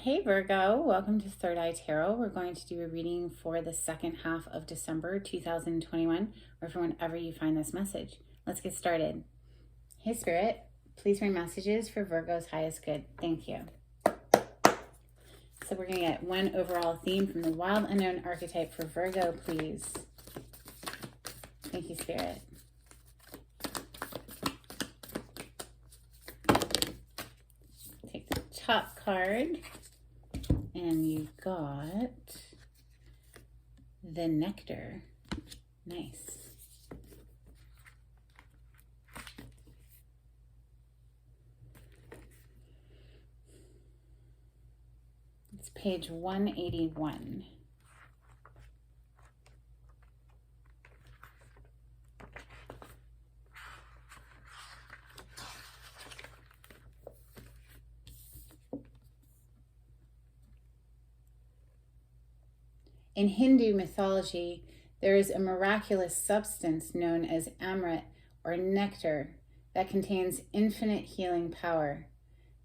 Hey Virgo, welcome to Third Eye Tarot. We're going to do a reading for the second half of December 2021, or for whenever you find this message. Let's get started. Hey Spirit, please bring messages for Virgo's highest good. Thank you. So we're going to get one overall theme from the Wild Unknown archetype for Virgo, please. Thank you, Spirit. Take the top card. And you got the Nectar. Nice. It's page 181. In Hindu mythology, there is a miraculous substance known as amrit, or nectar, that contains infinite healing power.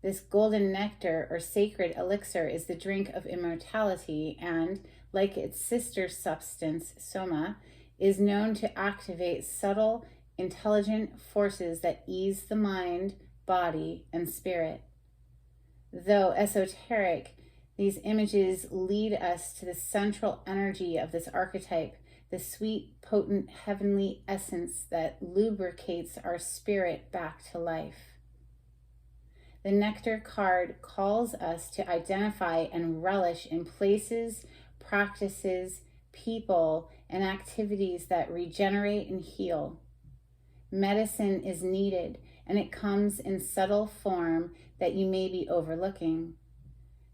This golden nectar, or sacred elixir, is the drink of immortality and, like its sister substance, soma, is known to activate subtle, intelligent forces that ease the mind, body, and spirit. Though esoteric, these images lead us to the central energy of this archetype, the sweet, potent, heavenly essence that lubricates our spirit back to life. The Nectar card calls us to identify and relish in places, practices, people, and activities that regenerate and heal. Medicine is needed, and it comes in subtle form that you may be overlooking.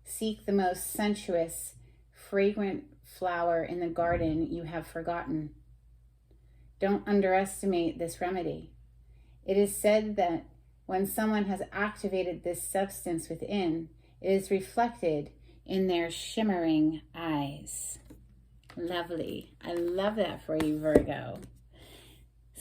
Seek the most sensuous, fragrant flower in the garden you have forgotten. Don't underestimate this remedy. It is said that when someone has activated this substance within, it is reflected in their shimmering eyes. Lovely. I love that for you, Virgo.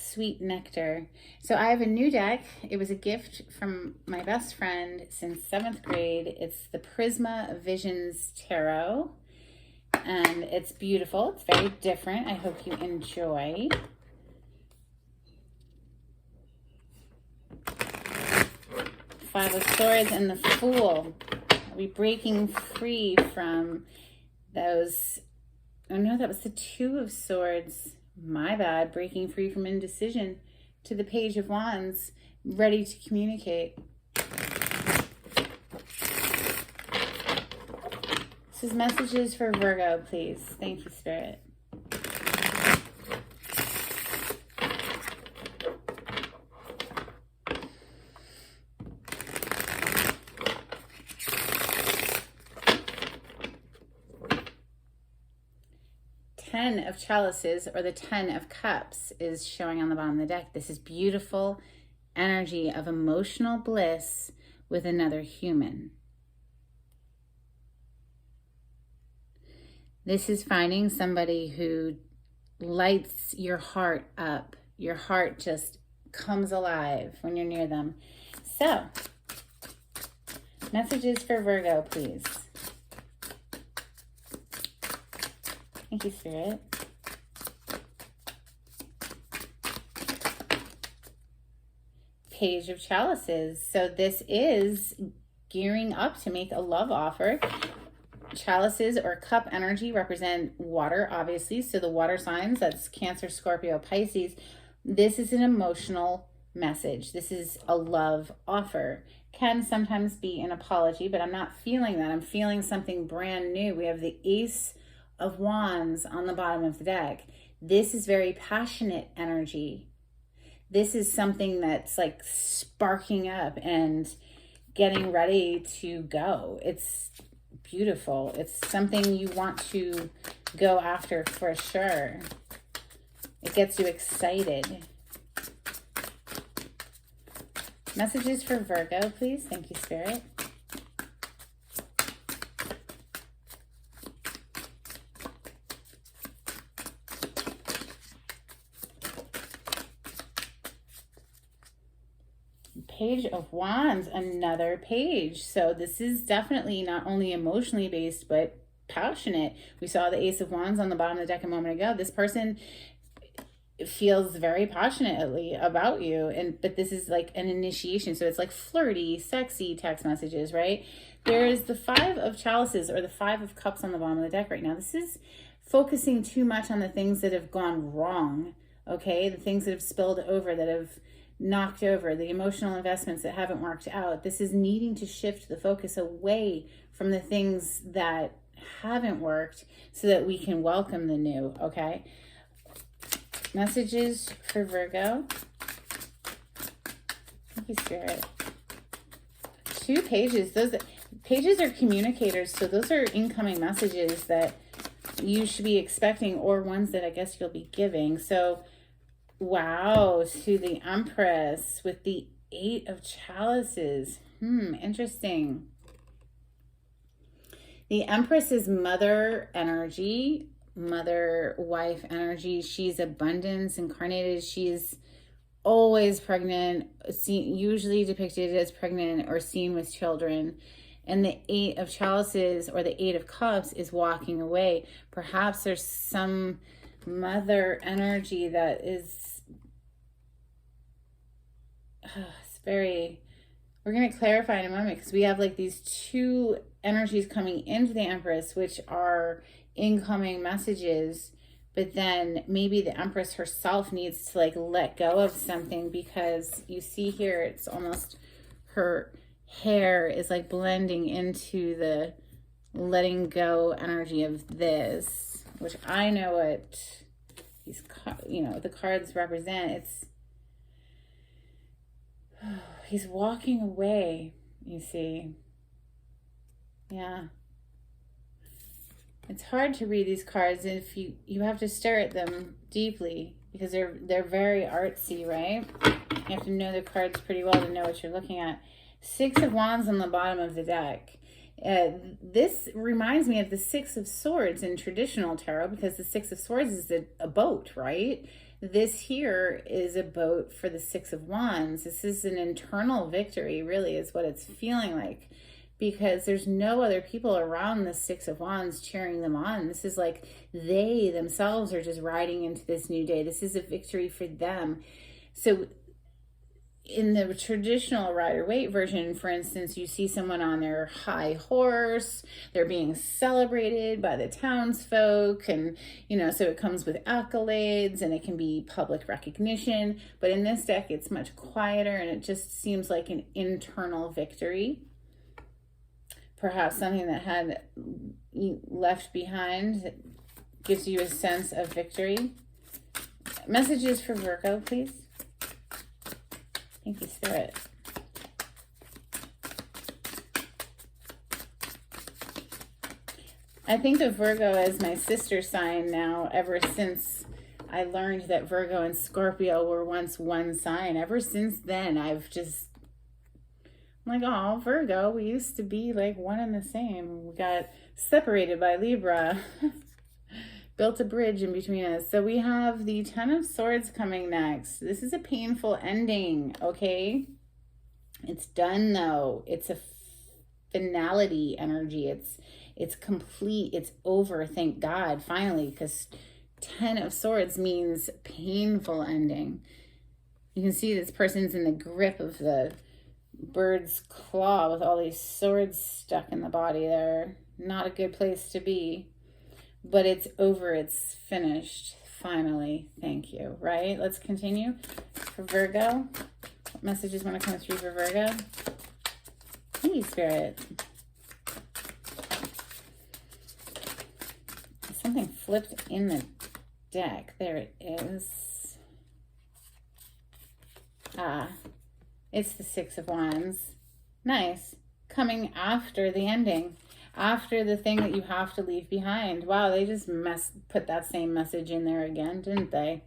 Sweet nectar. So I have a new deck. It was a gift from my best friend since 7th grade. It's the Prisma Visions Tarot, and it's beautiful. It's very different. I hope you enjoy. Five of Swords and the Fool. Are we breaking free from those? Oh no, that was the Two of Swords. My bad. Breaking free from indecision, to the Page of Wands, ready to communicate. This is messages for Virgo, please. Thank you, Spirit. Ten of Chalices, or the Ten of Cups, is showing on the bottom of the deck. This is beautiful energy of emotional bliss with another human. This is finding somebody who lights your heart up. Your heart just comes alive when you're near them. So, messages for Virgo, please. Thank you, Spirit. Page of Chalices. So this is gearing up to make a love offer. Chalices, or cup energy, represent water, obviously. So the water signs, that's Cancer, Scorpio, Pisces. This is an emotional message. This is a love offer. Can sometimes be an apology, but I'm not feeling that. I'm feeling something brand new. We have the Ace of Wands on the bottom of the deck. This is very passionate energy. This is something that's like sparking up and getting ready to go. It's beautiful. It's something you want to go after for sure. It gets you excited. Messages for Virgo, please. Thank you, Spirit. Page of Wands, another page. So this is definitely not only emotionally based, but passionate. We saw the Ace of Wands on the bottom of the deck a moment ago. This person feels very passionately about you, but this is like an initiation. So it's like flirty, sexy text messages, right? There's the Five of Chalices, or the Five of Cups on the bottom of the deck right now. This is focusing too much on the things that have gone wrong, okay? The things that have spilled over, that have knocked over, the emotional investments that haven't worked out. This is needing to shift the focus away from the things that haven't worked so that we can welcome the new, okay? Messages for Virgo. Thank you, Spirit. 2 pages. Those pages are communicators, so those are incoming messages that you should be expecting, or ones that I guess you'll be giving. So, wow, to the Empress with the 8 of Chalices. Interesting. The Empress is mother energy, mother, wife energy. She's abundance incarnated. She's always pregnant, usually depicted as pregnant or seen with children. And the 8 of Chalices, or the 8 of Cups, is walking away. Perhaps there's some mother energy that is, it's very, we're going to clarify in a moment, because we have like these 2 energies coming into the Empress, which are incoming messages. But then maybe the Empress herself needs to like let go of something, because you see here, it's almost her hair is like blending into the letting go energy of this, which I know what these, the cards represent. It's, he's walking away, you see. Yeah. It's hard to read these cards if you have to stare at them deeply, because they're very artsy, right? You have to know the cards pretty well to know what you're looking at. 6 of Wands on the bottom of the deck. This reminds me of the 6 of Swords in traditional tarot, because the 6 of Swords is a boat, right? This here is a boat for the 6 of Wands. This is an internal victory, really, is what it's feeling like, because there's no other people around the 6 of Wands cheering them on. This is like they themselves are just riding into this new day. This is a victory for them. So in the traditional Rider-Waite version, for instance, you see someone on their high horse. They're being celebrated by the townsfolk, and, so it comes with accolades, and it can be public recognition. But in this deck, it's much quieter, and it just seems like an internal victory. Perhaps something that had left behind that gives you a sense of victory. Messages for Virgo, please. Thank you, Spirit. I think of Virgo as my sister sign now, ever since I learned that Virgo and Scorpio were once one sign. Ever since then, I'm like, oh, Virgo, we used to be like one and the same. We got separated by Libra. Built a bridge in between us. So we have the 10 of Swords coming next. This is a painful ending, okay? It's done, though. It's a finality energy. It's complete. It's over, thank God, finally, because 10 of Swords means painful ending. You can see this person's in the grip of the bird's claw with all these swords stuck in the body there. Not a good place to be. But it's over, it's finished, finally, thank you, right? Let's continue. For Virgo, what messages want to come through for Virgo? Hey, Spirit. Something flipped in the deck. There it is. It's the 6 of Wands. Nice. Coming after the ending. After the thing that you have to leave behind. Wow, they just put that same message in there again, didn't they?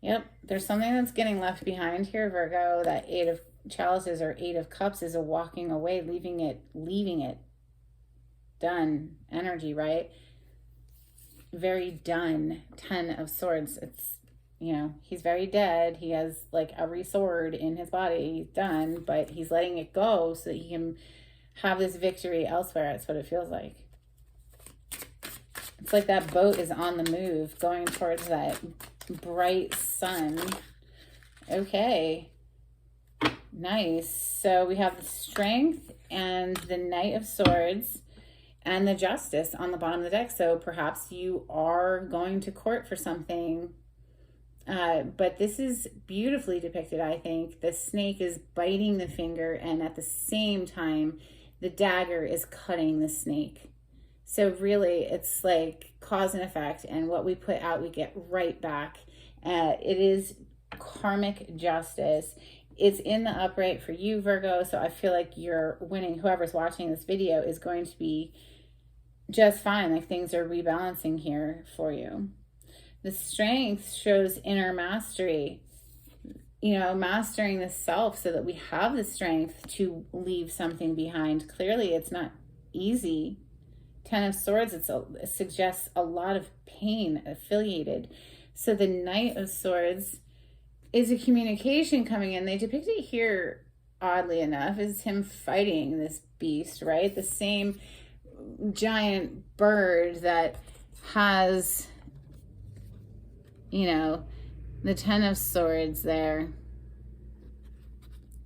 Yep, there's something that's getting left behind here, Virgo. That 8 of Chalices or 8 of Cups is a walking away, leaving it done energy, right? Very done. 10 of Swords. you know, he's very dead. He has like every sword in his body done, but he's letting it go so that he can have this victory elsewhere. That's what it feels like. It's like that boat is on the move, going towards that bright sun. Okay. Nice. So we have the Strength and the Knight of Swords and the Justice on the bottom of the deck. So perhaps you are going to court for something. But this is beautifully depicted, I think. The snake is biting the finger, and at the same time, the dagger is cutting the snake. So really, it's like cause and effect, and what we put out, we get right back. It is karmic justice. It's in the upright for you, Virgo, so I feel like you're winning. Whoever's watching this video is going to be just fine. Like, things are rebalancing here for you. The Strength shows inner mastery, you know, mastering the self so that we have the strength to leave something behind. Clearly, it's not easy. Ten of Swords, it suggests a lot of pain affiliated. So the Knight of Swords is a communication coming in. They depict it here, oddly enough, as him fighting this beast, right? The same giant bird that has, you know, the Ten of Swords there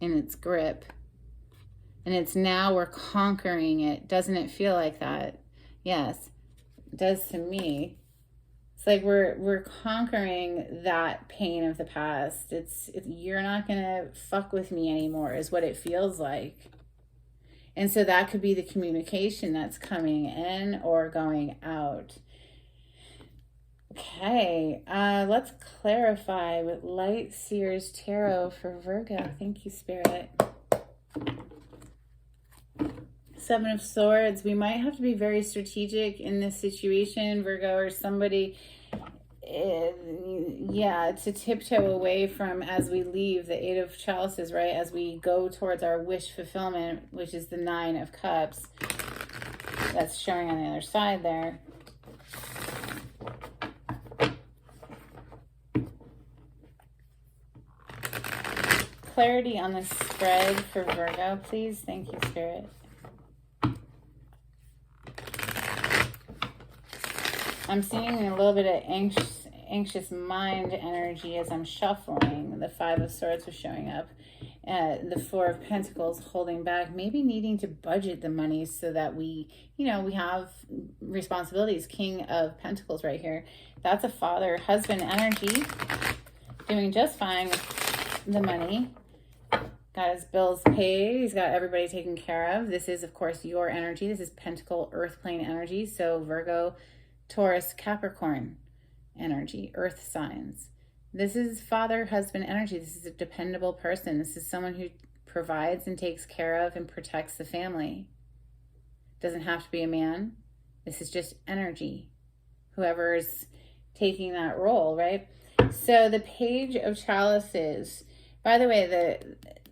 in its grip. And it's now we're conquering it. Doesn't it feel like that? Yes, it does to me. It's like we're conquering that pain of the past. It's you're not gonna fuck with me anymore is what it feels like. And so that could be the communication that's coming in or going out. Okay, let's clarify with Light Seers Tarot for Virgo. Thank you, Spirit. Seven of Swords. We might have to be very strategic in this situation, Virgo, or somebody, to tiptoe away from, as we leave the Eight of Chalices, right? As we go towards our wish fulfillment, which is the Nine of Cups. That's showing on the other side there. Clarity on the spread for Virgo, please. Thank you, Spirit. I'm seeing a little bit of anxious mind energy as I'm shuffling. The Five of Swords was showing up. The Four of Pentacles holding back, maybe needing to budget the money so that we, you know, we have responsibilities. King of Pentacles right here. That's a father, husband energy. Doing just fine with the money. Got his bills paid. He's got everybody taken care of. This is, of course, your energy. This is Pentacle Earth plane energy. So Virgo, Taurus, Capricorn energy, earth signs. This is father, husband energy. This is a dependable person. This is someone who provides and takes care of and protects the family. Doesn't have to be a man. This is just energy. Whoever's taking that role, right? So the Page of Chalices. By the way,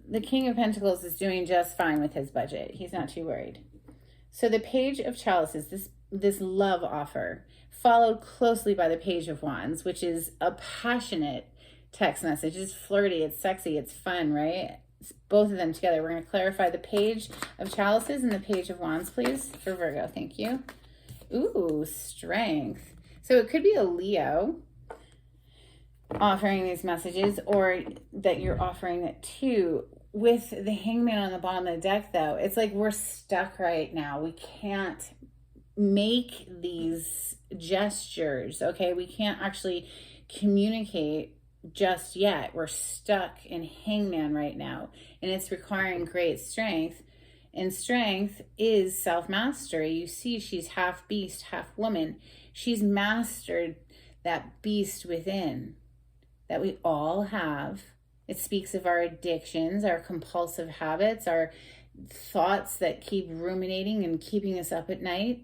the King of Pentacles is doing just fine with his budget. He's not too worried. So the Page of Chalices, this love offer, followed closely by the Page of Wands, which is a passionate text message. It's flirty, it's sexy, it's fun, right? It's both of them together. We're going to clarify the Page of Chalices and the Page of Wands, please, for Virgo. Thank you. Ooh, Strength. So it could be a Leo offering these messages, or that you're offering it to. With the Hangman on the bottom of the deck, though, it's like we're stuck right now. We can't make these gestures, okay? We can't actually communicate just yet. We're stuck in Hangman right now, and it's requiring great strength. And strength is self-mastery. You see, she's half beast, half woman. She's mastered that beast within that we all have. It speaks of our addictions, our compulsive habits, our thoughts that keep ruminating and keeping us up at night.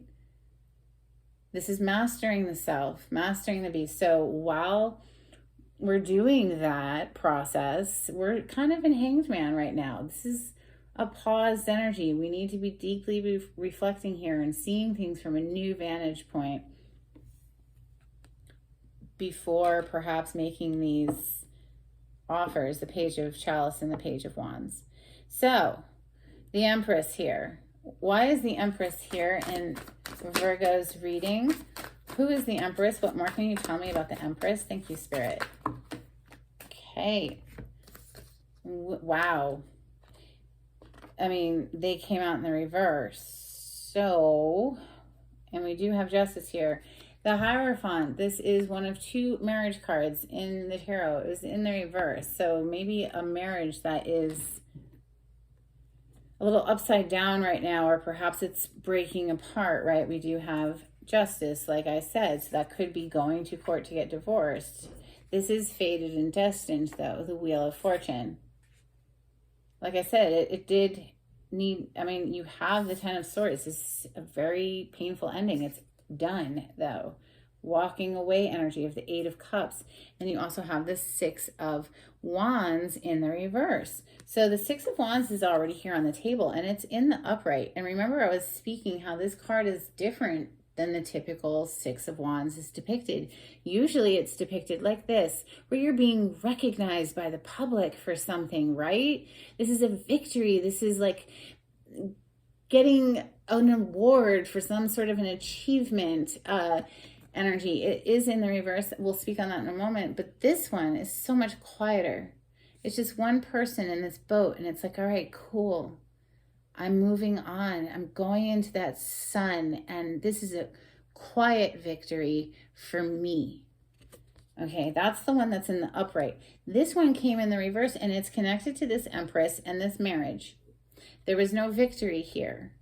This is mastering the self, mastering the beast. So while we're doing that process, we're kind of in Hanged Man right now. This is a paused energy. We need to be deeply reflecting here and seeing things from a new vantage point. before perhaps making these offers, the Page of Chalice and the Page of Wands. So the Empress here. Why is the Empress here in Virgo's reading? Who is the Empress? What more can you tell me about the Empress? Thank you, Spirit. Okay. Wow. I mean, they came out in the reverse. So, and we do have Justice here. The Hierophant, this is one of 2 marriage cards in the tarot. It was in the reverse. So maybe a marriage that is a little upside down right now, or perhaps it's breaking apart, right? We do have Justice, like I said, so that could be going to court to get divorced. This is fated and destined, though, the Wheel of Fortune. Like I said, it did need, I mean, you have the 10 of Swords. This is a very painful ending. It's done, though. Walking away energy of the 8 of Cups. And you also have the 6 of Wands in the reverse. So the 6 of Wands is already here on the table, and it's in the upright. And remember, I was speaking how this card is different than the typical 6 of Wands is depicted. Usually it's depicted like this, where you're being recognized by the public for something, right? This is a victory. This is like getting an award for some sort of an achievement energy. It is in the reverse. We'll speak on that in a moment. But this one is so much quieter. It's just one person in this boat, and it's like, all right, cool. I'm moving on. I'm going into that sun, and this is a quiet victory for me. Okay, that's the one that's in the upright. This one came in the reverse, and it's connected to this Empress and this marriage. There was no victory here.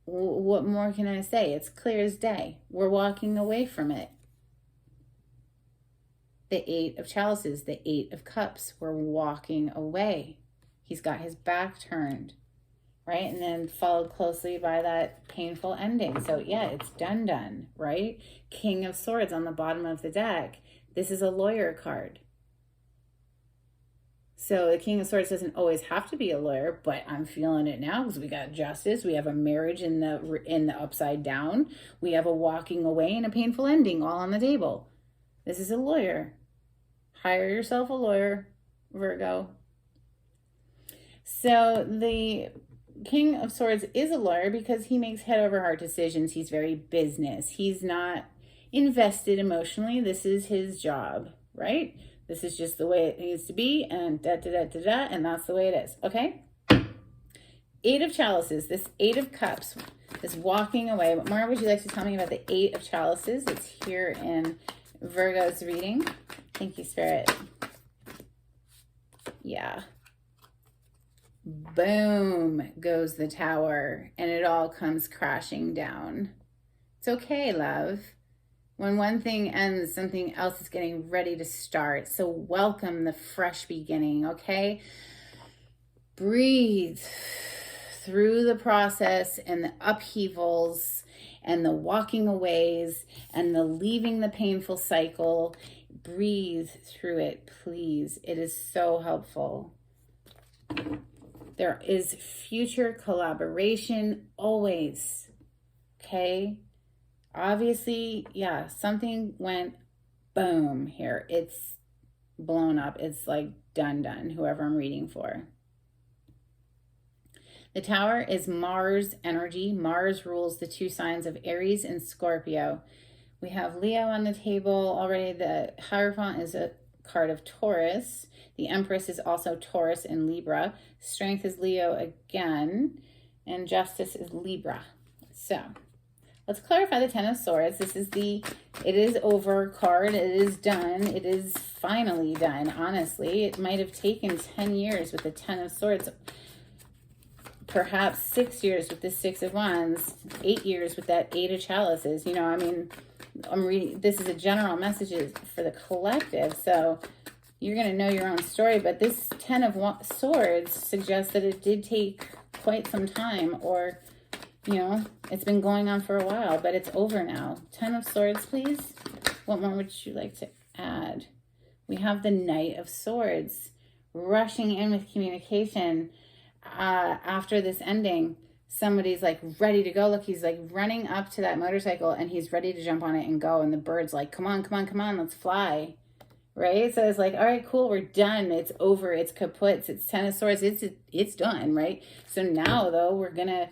What more can I say? It's clear as day. We're walking away from it. The 8 of Chalices, the 8 of Cups. We're walking away. He's got his back turned, right? And then followed closely by that painful ending. So yeah, it's done, right? King of Swords on the bottom of the deck. This is a lawyer card. So the King of Swords doesn't always have to be a lawyer, but I'm feeling it now because we got Justice. We have a marriage in the upside down. We have a walking away and a painful ending all on the table. This is a lawyer. Hire yourself a lawyer, Virgo. So the King of Swords is a lawyer because he makes head over heart decisions. He's very business. He's not invested emotionally. This is his job, right? This is just the way it needs to be, and and that's the way it is, okay? 8 of Chalices, this 8 of Cups, this walking away. What more would you like to tell me about the 8 of Chalices? It's here in Virgo's reading. Thank you, Spirit. Yeah. Boom goes the tower, and it all comes crashing down. It's okay, love. When one thing ends, something else is getting ready to start. So welcome the fresh beginning, okay? Breathe through the process and the upheavals and the walking aways and the leaving the painful cycle. Breathe through it, please. It is so helpful. There is future collaboration always, okay? Obviously, yeah, something went boom here. It's blown up. It's like done, whoever I'm reading for. The Tower is Mars energy. Mars rules the 2 signs of Aries and Scorpio. We have Leo on the table already. The Hierophant is a card of Taurus. The Empress is also Taurus and Libra. Strength is Leo again. And Justice is Libra. So let's clarify the 10 of Swords. This is it is over card. It is done. It is finally done, honestly. It might have taken 10 years with the 10 of Swords. Perhaps 6 years with the 6 of Wands. 8 years with that 8 of Chalices. You know, I mean, I'm reading, this is a general message for the collective. So you're going to know your own story. But this 10 of Swords suggests that it did take quite some time, or you know, it's been going on for a while, but it's over now. 10 of Swords, please. What more would you like to add? We have the Knight of Swords rushing in with communication after this ending. somebody's like ready to go. Look, he's like running up to that motorcycle and he's ready to jump on it and go. And the bird's like, come on, come on, come on, let's fly. Right? So it's like, all right, cool, we're done. It's over. It's kaput. It's Ten of Swords. It's done, right? So now, though, we're going to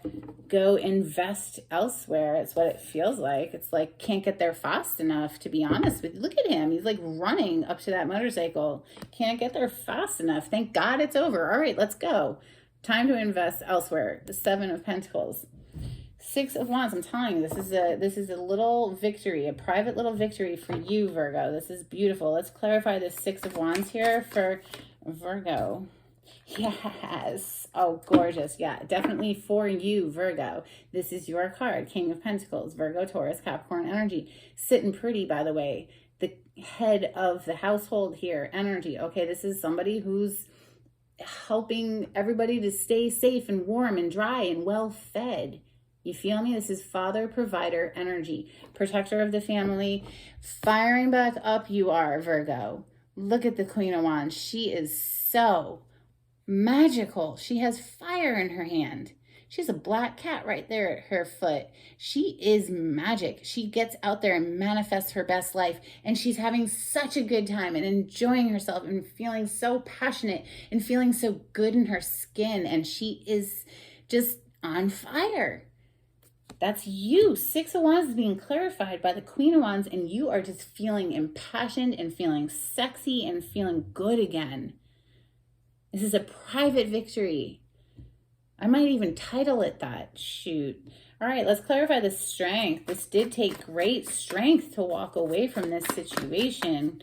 go invest elsewhere. It's what it feels like. It's like, can't get there fast enough, to be honest with you. Look at him. He's like running up to that motorcycle. Can't get there fast enough. Thank God it's over. All right, let's go. Time to invest elsewhere. The Seven of Pentacles. Six of Wands. I'm telling you, this is a little victory, a private little victory for you, Virgo. This is beautiful. Let's clarify this Six of Wands here for Virgo. Yes. Oh, gorgeous. Yeah, definitely for you, Virgo. This is your card, King of Pentacles, Virgo, Taurus, Capricorn energy. Sitting pretty, by the way. The head of the household here, energy. Okay, this is somebody who's helping everybody to stay safe and warm and dry and well fed. You feel me? This is father, provider, energy, protector of the family. Firing back up you are, Virgo. Look at the Queen of Wands. She is so magical. She has fire in her hand. She's a black cat right there at her foot. She is magic. She gets out there and manifests her best life. And she's having such a good time and enjoying herself and feeling so passionate and feeling so good in her skin. And she is just on fire. That's you. Six of Wands is being clarified by the Queen of Wands, and you are just feeling impassioned and feeling sexy and feeling good again. This is a private victory. I might even title it that. Shoot. All right, let's clarify the strength. This did take great strength to walk away from this situation.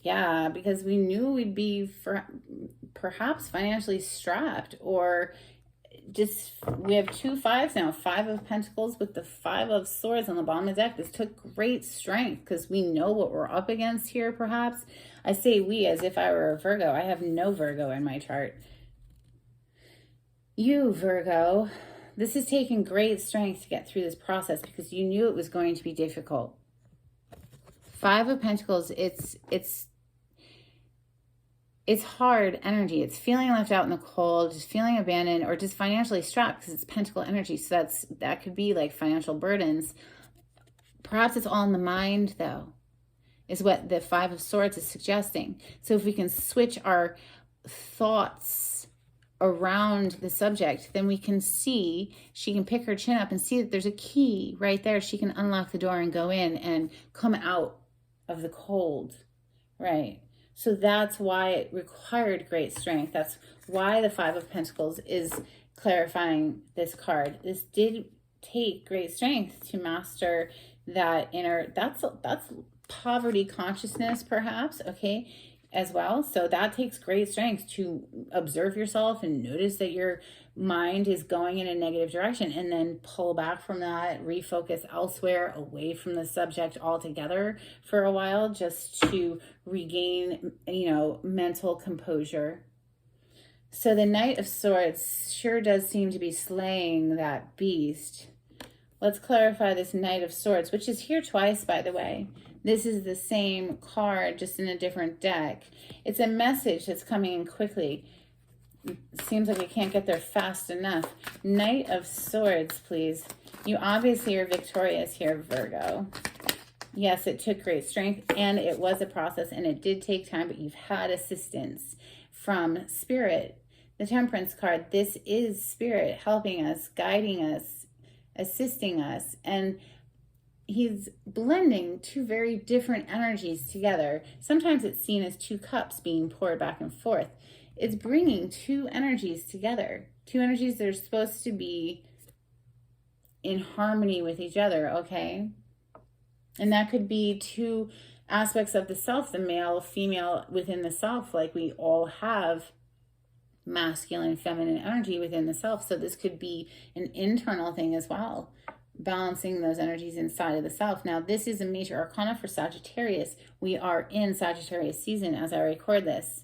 Yeah, because we knew we'd be perhaps financially strapped, or just, we have two fives now, Five of Pentacles with the Five of Swords on the bottom of the deck. This took great strength because we know what we're up against here, perhaps. I say we as if I were a Virgo. I have no Virgo in my chart. You, Virgo, this is taking great strength to get through this process because you knew it was going to be difficult. Five of Pentacles, it's hard energy. It's feeling left out in the cold, just feeling abandoned, or just financially strapped because it's pentacle energy. So that could be like financial burdens. Perhaps it's all in the mind, though, is what the Five of Swords is suggesting. So if we can switch our thoughts around the subject, then we can see, she can pick her chin up and see that there's a key right there. She can unlock the door and go in and come out of the cold, right? So that's why it required great strength. That's why the Five of Pentacles is clarifying this card. This did take great strength to master that inner, that's poverty consciousness perhaps, okay, as well. So that takes great strength to observe yourself and notice that your mind is going in a negative direction, and then pull back from that, refocus elsewhere, away from the subject altogether for a while, just to regain, mental composure. So the Knight of Swords sure does seem to be slaying that beast. Let's clarify this Knight of Swords, which is here twice, by the way. This is the same card, just in a different deck. It's a message that's coming in quickly. It seems like we can't get there fast enough. Knight of Swords, please. You obviously are victorious here, Virgo. Yes, it took great strength, and it was a process, and it did take time, but you've had assistance from Spirit. The Temperance card, this is Spirit helping us, guiding us, assisting us, and he's blending two very different energies together. Sometimes it's seen as two cups being poured back and forth. It's bringing two energies together, two energies that are supposed to be in harmony with each other, okay? And that could be two aspects of the self, the male, female within the self, like we all have masculine, feminine energy within the self. So this could be an internal thing as well, balancing those energies inside of the self. Now, this is a major arcana for Sagittarius. We are in Sagittarius season as I record this.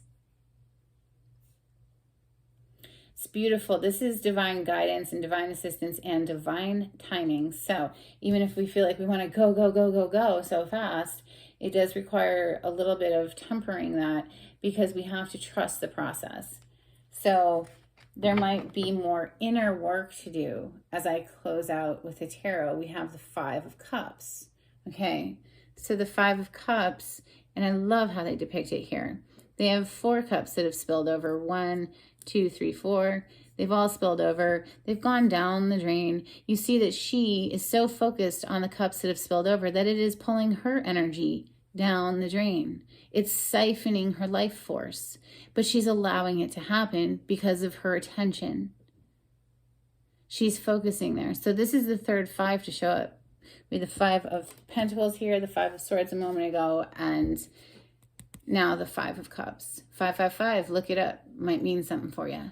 It's beautiful. This is divine guidance and divine assistance and divine timing. So even if we feel like we want to go, go, go, go, go so fast, it does require a little bit of tempering that, because we have to trust the process. So there might be more inner work to do. As I close out with the tarot, we have the Five of Cups. Okay, so the Five of Cups, and I love how they depict it here. They have 4 cups that have spilled over. 1, 2, 3, 4. They've all spilled over. They've gone down the drain. You see that she is so focused on the cups that have spilled over that it is pulling her energy down the drain. It's siphoning her life force, but she's allowing it to happen because of her attention. She's focusing there. So this is the third 5 to show up. We had the 5 of Pentacles here, the 5 of Swords a moment ago, and now the 5 of Cups. 555, look it up. Might mean something for you.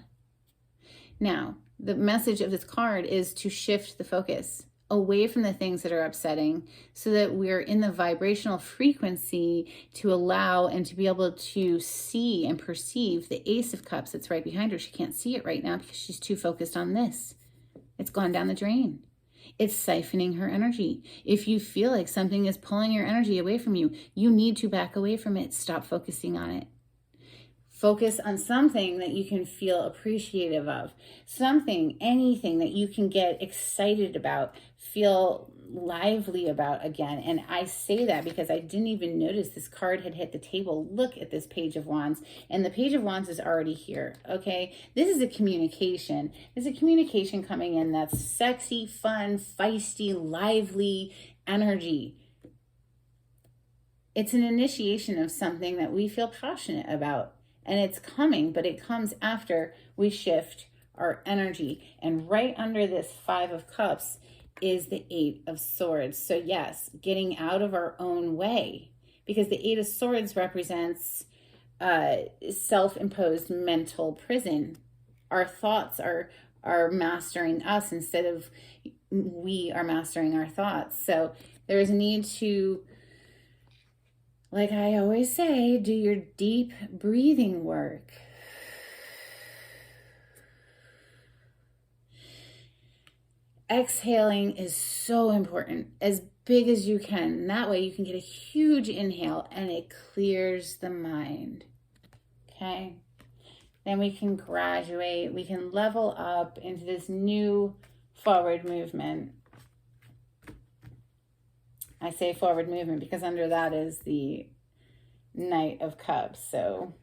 Now, the message of this card is to shift the focus away from the things that are upsetting so that we're in the vibrational frequency to allow and to be able to see and perceive the Ace of Cups that's right behind her. She can't see it right now because she's too focused on this. It's gone down the drain. It's siphoning her energy. If you feel like something is pulling your energy away from you, you need to back away from it. Stop focusing on it. Focus on something that you can feel appreciative of. Something, anything that you can get excited about, feel lively about again. And I say that because I didn't even notice this card had hit the table. Look at this Page of Wands. And the Page of Wands is already here, okay? This is a communication. There's a communication coming in that's sexy, fun, feisty, lively energy. It's an initiation of something that we feel passionate about. And it's coming, but it comes after we shift our energy. And right under this 5 of Cups is the 8 of Swords. So yes, getting out of our own way, because the 8 of Swords represents self-imposed mental prison. Our thoughts are mastering us instead of we are mastering our thoughts. So there is a need to, like I always say, do your deep breathing work. Exhaling is so important, as big as you can. That way you can get a huge inhale and it clears the mind. Okay? Then we can graduate. We can level up into this new forward movement. I say forward movement because under that is the Knight of Cups. So,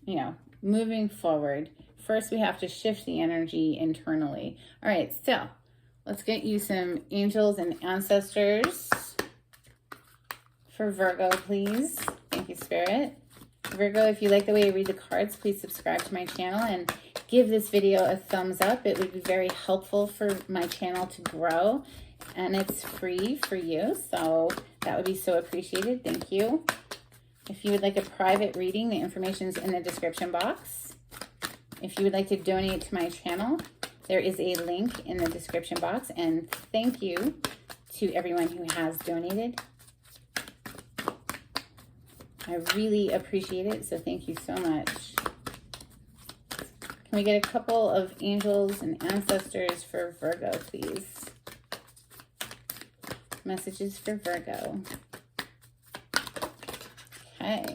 you know, moving forward. First, we have to shift the energy internally. All right, so let's get you some angels and ancestors for Virgo, please. Thank you, Spirit. Virgo, if you like the way I read the cards, please subscribe to my channel and give this video a thumbs up. It would be very helpful for my channel to grow. And it's free for you, so that would be so appreciated. Thank you. If you would like a private reading, the information is in the description box. If you would like to donate to my channel, there is a link in the description box. And thank you to everyone who has donated. I really appreciate it, so thank you so much. Can we get a couple of angels and ancestors for Virgo, please? Messages for Virgo. Okay.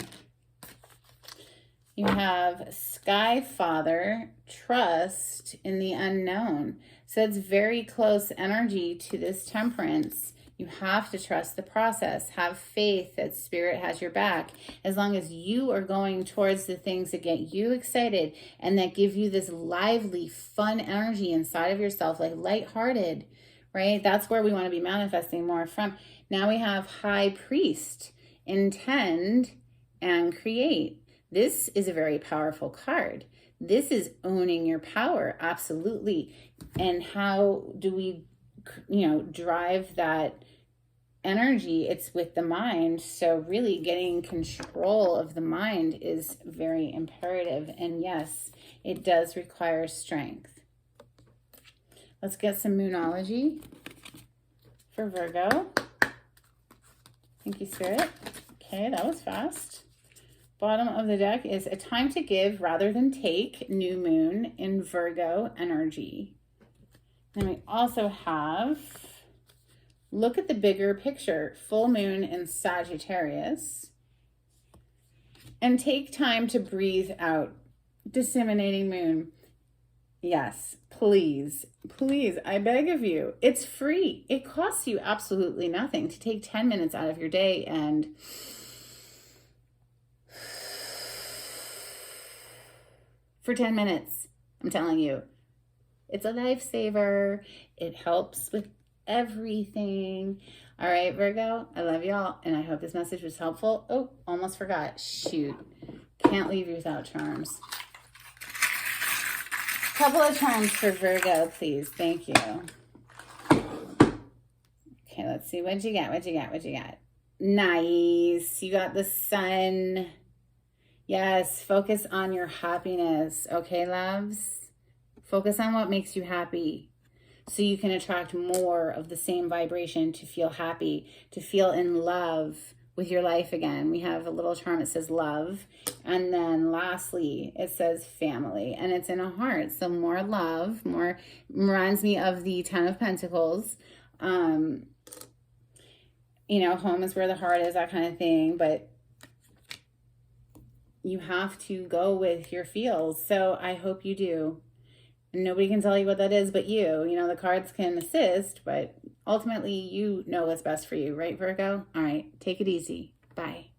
You have Sky Father, trust in the unknown. So it's very close energy to this Temperance. You have to trust the process. Have faith that Spirit has your back. As long as you are going towards the things that get you excited and that give you this lively, fun energy inside of yourself, like lighthearted, right? That's where we want to be manifesting more from. Now we have High Priest, intend and create. This is a very powerful card. This is owning your power, absolutely. And how do we, drive that energy? It's with the mind. So really getting control of the mind is very imperative. And yes, it does require strength. Let's get some Moonology for Virgo. Thank you, Spirit. Okay, that was fast. Bottom of the deck is a time to give rather than take, new moon in Virgo energy. Then we also have, look at the bigger picture, full moon in Sagittarius. And take time to breathe out, disseminating moon. Yes, please, please, I beg of you. It's free. It costs you absolutely nothing to take 10 minutes out of your day and for 10 minutes, I'm telling you, it's a lifesaver. It helps with everything. All right, Virgo, I love y'all, and I hope this message was helpful. Oh, almost forgot. Shoot. Can't leave you without charms. Couple of charms for Virgo, please. Thank you. Okay, let's see. What'd you get? What'd you get? What'd you get? Nice. You got the sun. Yes, focus on your happiness. Okay, loves? Focus on what makes you happy so you can attract more of the same vibration to feel happy, to feel in love with your life again. We have a little charm that says love. And then lastly, it says family. And it's in a heart. So more love, more reminds me of the Ten of Pentacles. You know, home is where the heart is, that kind of thing. But you have to go with your feels. So I hope you do. Nobody can tell you what that is but you. You know, the cards can assist, but ultimately you know what's best for you, right, Virgo? All right, take it easy. Bye.